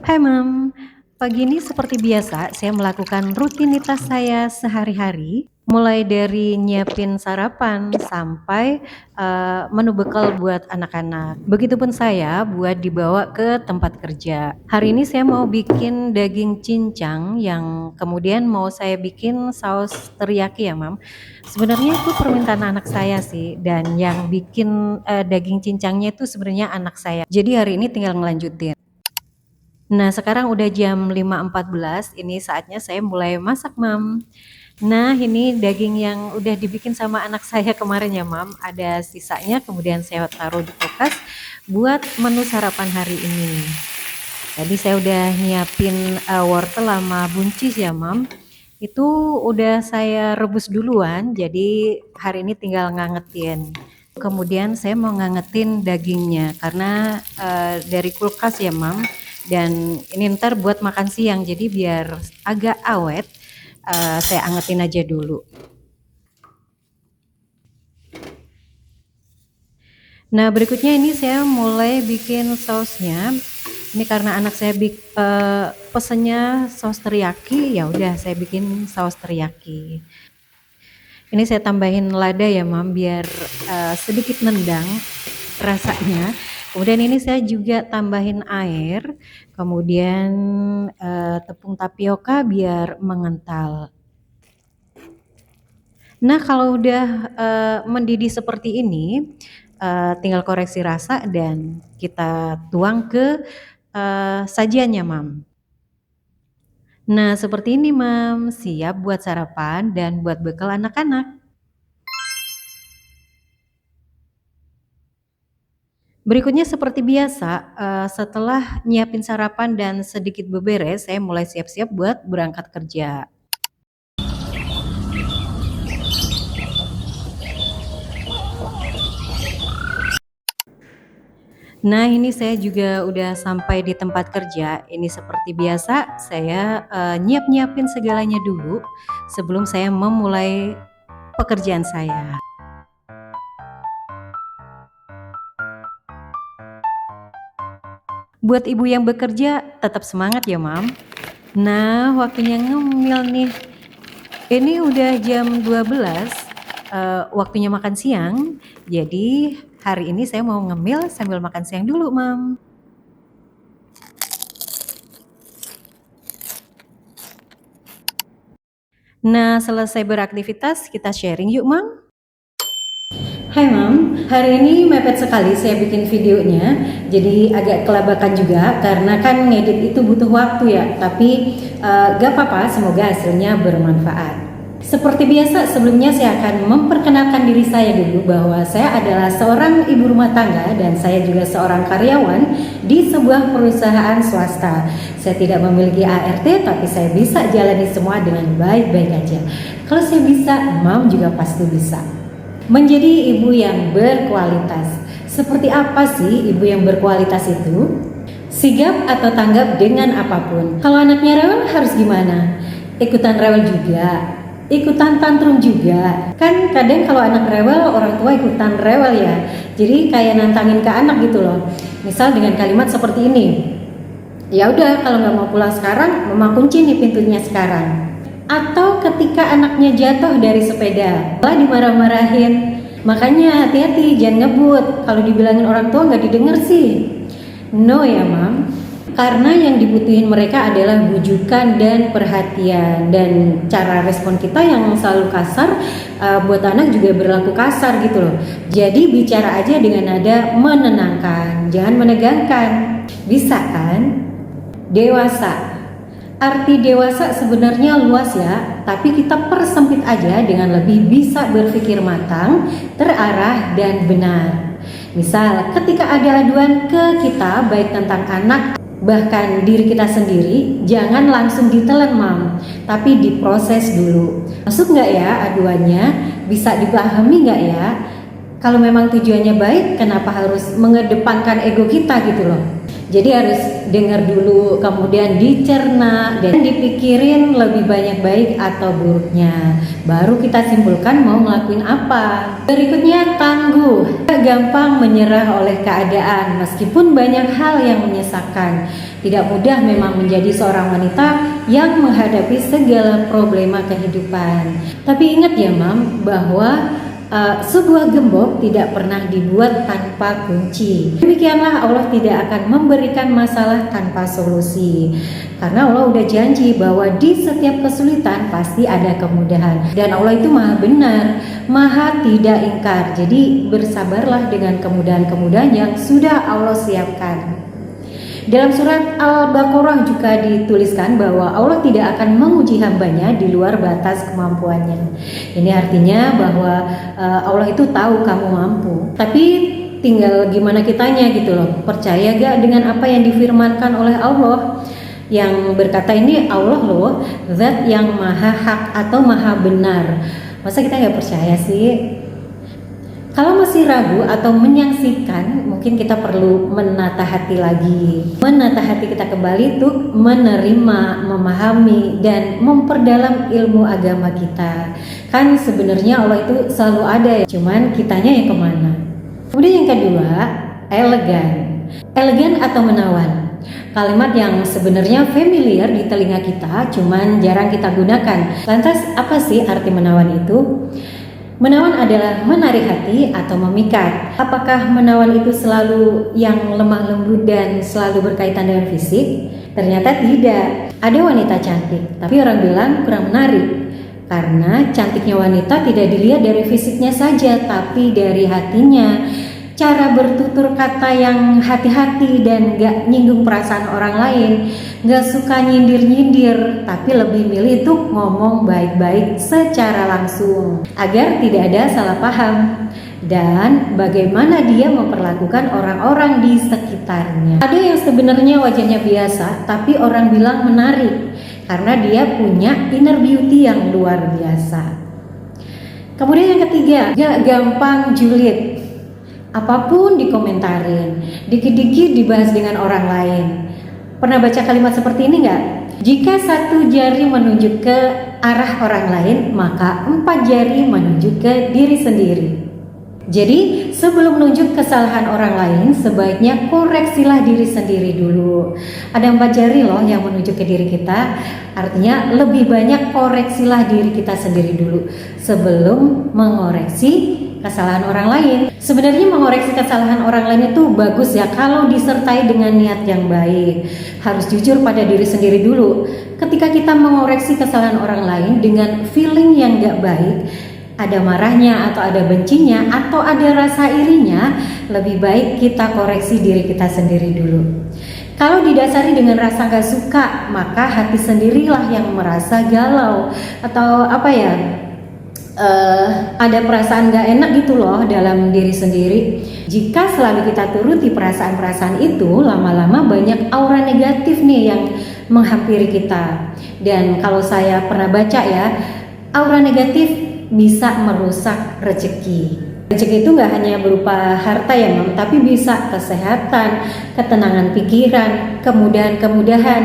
Hai Mam, pagi ini seperti biasa saya melakukan rutinitas saya sehari-hari, mulai dari nyiapin sarapan sampai, menu bekal buat anak-anak. Begitupun saya buat dibawa ke tempat kerja. Hari ini saya mau bikin daging cincang yang kemudian mau saya bikin saus teriyaki ya Mam. Sebenarnya itu permintaan anak saya sih dan yang bikin, daging cincangnya itu sebenarnya anak saya. Jadi hari ini tinggal ngelanjutin. Nah, sekarang udah jam 5.14, ini saatnya saya mulai masak, Mam. Nah, ini daging yang udah dibikin sama anak saya kemarin ya, Mam, ada sisanya kemudian saya taruh di kulkas buat menu sarapan hari ini. Tadi saya udah nyiapin, wortel sama buncis ya, Mam. Itu udah saya rebus duluan, jadi hari ini tinggal ngangetin. Kemudian saya mau ngangetin dagingnya karena, dari kulkas ya, Mam, dan ini ntar buat makan siang, jadi biar agak awet, saya angetin aja dulu. Nah, berikutnya ini saya mulai bikin sausnya. Ini karena anak saya pesennya saus teriyaki, ya udah saya bikin saus teriyaki. Ini saya tambahin lada ya, Mam, biar sedikit nendang rasanya. Kemudian ini saya juga tambahin air, kemudian tepung tapioka biar mengental. Nah, kalau udah mendidih seperti ini, tinggal koreksi rasa dan kita tuang ke sajiannya, Mam. Nah, seperti ini, Mam, siap buat sarapan dan buat bekal anak-anak. Berikutnya seperti biasa, setelah nyiapin sarapan dan sedikit beberes, saya mulai siap-siap buat berangkat kerja. Nah, ini saya juga udah sampai di tempat kerja. Ini seperti biasa, saya nyiapin segalanya dulu sebelum saya memulai pekerjaan saya. Buat ibu yang bekerja, tetap semangat ya, Mam. Nah, waktunya ngemil nih. Ini udah jam 12, waktunya makan siang. Jadi hari ini saya mau ngemil sambil makan siang dulu, Mam. Nah, selesai beraktivitas, kita sharing yuk, Mam. Hai Mam, hari ini mepet sekali saya bikin videonya, jadi agak kelabakan juga karena kan ngedit itu butuh waktu ya, tapi gak apa-apa, semoga hasilnya bermanfaat. Seperti biasa, sebelumnya saya akan memperkenalkan diri saya dulu bahwa saya adalah seorang ibu rumah tangga dan saya juga seorang karyawan di sebuah perusahaan swasta. Saya tidak memiliki ART, tapi saya bisa jalani semua dengan baik-baik aja. Kalau saya bisa, Mam juga pasti bisa. Menjadi ibu yang berkualitas. Seperti apa sih ibu yang berkualitas itu? Sigap atau tanggap dengan apapun. Kalau anaknya rewel harus gimana? Ikutan rewel juga, ikutan tantrum juga. Kan kadang kalau anak rewel, orang tua ikutan rewel ya. Jadi kayak nantangin ke anak gitu loh. Misal dengan kalimat seperti ini. Ya udah, kalau nggak mau pulang sekarang, mama kunci nih pintunya sekarang. Atau ketika anaknya jatuh dari sepeda, malah dimarah-marahin. Makanya hati-hati, jangan ngebut. Kalau dibilangin orang tua nggak didengar sih. No ya, Mam. Karena yang dibutuhin mereka adalah bujukan dan perhatian. Dan cara respon kita yang selalu kasar, buat anak juga berlaku kasar gitu loh. Jadi bicara aja dengan nada menenangkan, jangan menegangkan. Bisa kan? Dewasa. Arti dewasa sebenarnya luas ya, tapi kita persempit aja dengan lebih bisa berpikir matang, terarah, dan benar. Misal, ketika ada aduan ke kita, baik tentang anak, bahkan diri kita sendiri, jangan langsung ditelan, Mam, tapi diproses dulu. Masuk nggak ya aduannya? Bisa dipahami nggak ya? Kalau memang tujuannya baik, kenapa harus mengedepankan ego kita gitu loh? Jadi harus dengar dulu, kemudian dicerna dan dipikirin lebih banyak baik atau buruknya. Baru kita simpulkan mau ngelakuin apa. Berikutnya tangguh, gak gampang menyerah oleh keadaan meskipun banyak hal yang menyesakan. Tidak mudah memang menjadi seorang wanita yang menghadapi segala problema kehidupan. Tapi ingat ya Mam, bahwa sebuah gembok tidak pernah dibuat tanpa kunci. Demikianlah Allah tidak akan memberikan masalah tanpa solusi. Karena Allah udah janji bahwa di setiap kesulitan pasti ada kemudahan. Dan Allah itu maha benar, maha tidak ingkar. Jadi bersabarlah dengan kemudahan-kemudahan yang sudah Allah siapkan. Dalam surat Al-Baqarah juga dituliskan bahwa Allah tidak akan menguji hambanya di luar batas kemampuannya. Ini artinya bahwa Allah itu tahu kamu mampu, tapi tinggal gimana kitanya gitu loh. Percaya gak dengan apa yang difirmankan oleh Allah yang berkata ini Allah loh, zat yang maha hak atau maha benar. Masa kita gak percaya sih? Kalau masih ragu atau menyaksikan, mungkin kita perlu menata hati lagi. Menata hati kita kembali untuk menerima, memahami, dan memperdalam ilmu agama kita. Kan sebenarnya Allah itu selalu ada ya, cuman kitanya yang kemana. Kemudian yang kedua, elegan. Elegan atau menawan. Kalimat yang sebenarnya familiar di telinga kita, cuman jarang kita gunakan. Lantas apa sih arti menawan itu? Menawan adalah menarik hati atau memikat. Apakah menawan itu selalu yang lemah lembut dan selalu berkaitan dengan fisik? Ternyata tidak. Ada wanita cantik, tapi orang bilang kurang menarik. Karena cantiknya wanita tidak dilihat dari fisiknya saja, tapi dari hatinya. Cara bertutur kata yang hati-hati dan gak nyinggung perasaan orang lain, gak suka nyindir-nyindir, tapi lebih milih tuh ngomong baik-baik secara langsung agar tidak ada salah paham. Dan bagaimana dia memperlakukan orang-orang di sekitarnya. Ada yang sebenarnya wajahnya biasa, tapi orang bilang menarik karena dia punya inner beauty yang luar biasa. Kemudian yang ketiga, gak gampang julid. Apapun dikomentarin, dikit-dikit dibahas dengan orang lain. Pernah baca kalimat seperti ini nggak? Jika satu jari menunjuk ke arah orang lain, maka 4 jari menunjuk ke diri sendiri. Jadi sebelum menunjuk kesalahan orang lain, sebaiknya koreksilah diri sendiri dulu. Ada 4 jari loh yang menunjuk ke diri kita. Artinya lebih banyak koreksilah diri kita sendiri dulu sebelum mengoreksi kesalahan orang lain. Sebenarnya mengoreksi kesalahan orang lain itu bagus ya kalau disertai dengan niat yang baik. Harus jujur pada diri sendiri dulu. Ketika kita mengoreksi kesalahan orang lain dengan feeling yang gak baik, ada marahnya atau ada bencinya atau ada rasa irinya, lebih baik kita koreksi diri kita sendiri dulu. Kalau didasari dengan rasa gak suka, maka hati sendirilah yang merasa galau atau apa ya, ada perasaan gak enak gitu loh dalam diri sendiri. Jika selalu kita turuti perasaan-perasaan itu, lama-lama banyak aura negatif nih yang menghampiri kita. Dan kalau saya pernah baca ya, aura negatif bisa merusak rezeki. Rezeki itu gak hanya berupa harta ya Mam, tapi bisa kesehatan, ketenangan pikiran, kemudahan-kemudahan,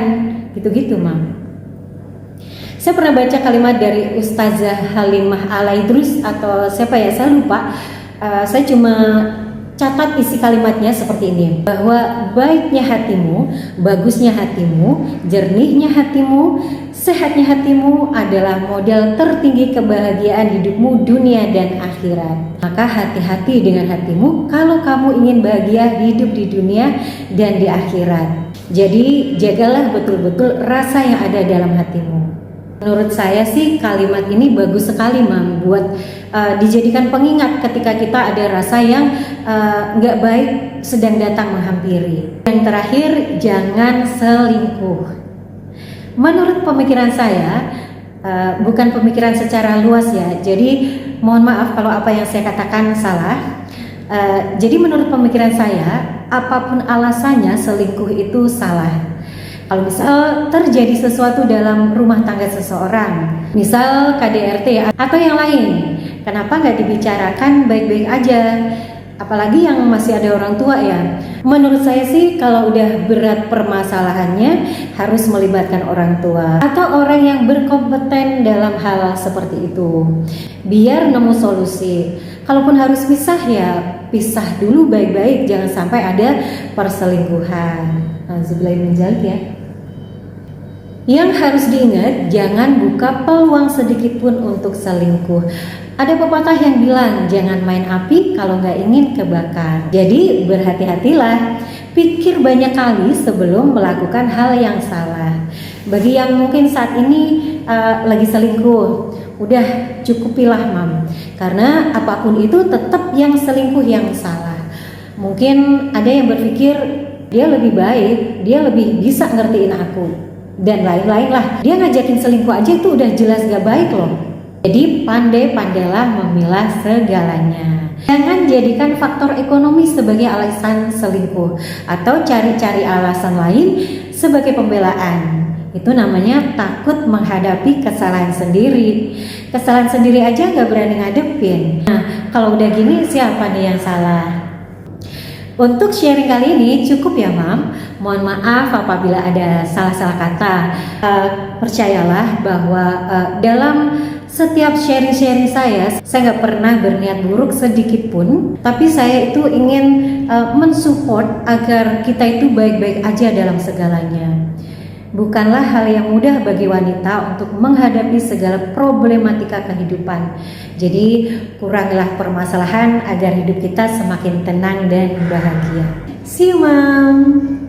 gitu-gitu Mam. Saya pernah baca kalimat dari Ustazah Halimah Al-Aidrus atau siapa ya, saya lupa. Saya cuma catat isi kalimatnya seperti ini, bahwa baiknya hatimu, bagusnya hatimu, jernihnya hatimu, sehatnya hatimu adalah modal tertinggi kebahagiaan hidupmu dunia dan akhirat. Maka hati-hati dengan hatimu kalau kamu ingin bahagia hidup di dunia dan di akhirat. Jadi jagalah betul-betul rasa yang ada dalam hatimu. Menurut saya sih kalimat ini bagus sekali Mam, buat dijadikan pengingat ketika kita ada rasa yang nggak baik sedang datang menghampiri. Yang terakhir, jangan selingkuh. Menurut pemikiran saya, bukan pemikiran secara luas ya, jadi mohon maaf kalau apa yang saya katakan salah. Jadi menurut pemikiran saya, apapun alasannya selingkuh itu salah. Kalau misal terjadi sesuatu dalam rumah tangga seseorang, misal KDRT atau yang lain, kenapa nggak dibicarakan baik-baik aja? Apalagi yang masih ada orang tua ya, Menurut saya sih kalau udah berat permasalahannya harus melibatkan orang tua atau orang yang berkompeten dalam hal seperti itu biar nemu solusi. Kalaupun harus pisah ya pisah dulu baik-baik, jangan sampai ada perselingkuhan. Nauzubillah min dzalik ya. Yang harus diingat, jangan buka peluang sedikit pun untuk selingkuh. Ada pepatah yang bilang, jangan main api kalau nggak ingin kebakar. Jadi berhati-hatilah, pikir banyak kali sebelum melakukan hal yang salah. Bagi yang mungkin saat ini lagi selingkuh, udah cukupilah mam. Karena apapun itu tetap yang selingkuh yang salah. Mungkin ada yang berpikir, dia lebih baik, dia lebih bisa ngertiin aku. Dan lain-lain lah. Dia ngajakin selingkuh aja itu udah jelas gak baik loh. Jadi pandai-pandailah memilah segalanya. Jangan jadikan faktor ekonomi sebagai alasan selingkuh atau cari-cari alasan lain sebagai pembelaan. Itu namanya takut menghadapi kesalahan sendiri. Kesalahan sendiri aja gak berani ngadepin. Nah, kalau udah gini siapa nih yang salah? Untuk sharing kali ini cukup ya mam. Mohon maaf apabila ada salah-salah kata. Percayalah bahwa dalam setiap sharing-sharing saya nggak pernah berniat buruk sedikit pun. Tapi saya itu ingin mensupport agar kita itu baik-baik aja dalam segalanya. Bukanlah hal yang mudah bagi wanita untuk menghadapi segala problematika kehidupan. Jadi kurangilah permasalahan agar hidup kita semakin tenang dan bahagia. See you, Mom.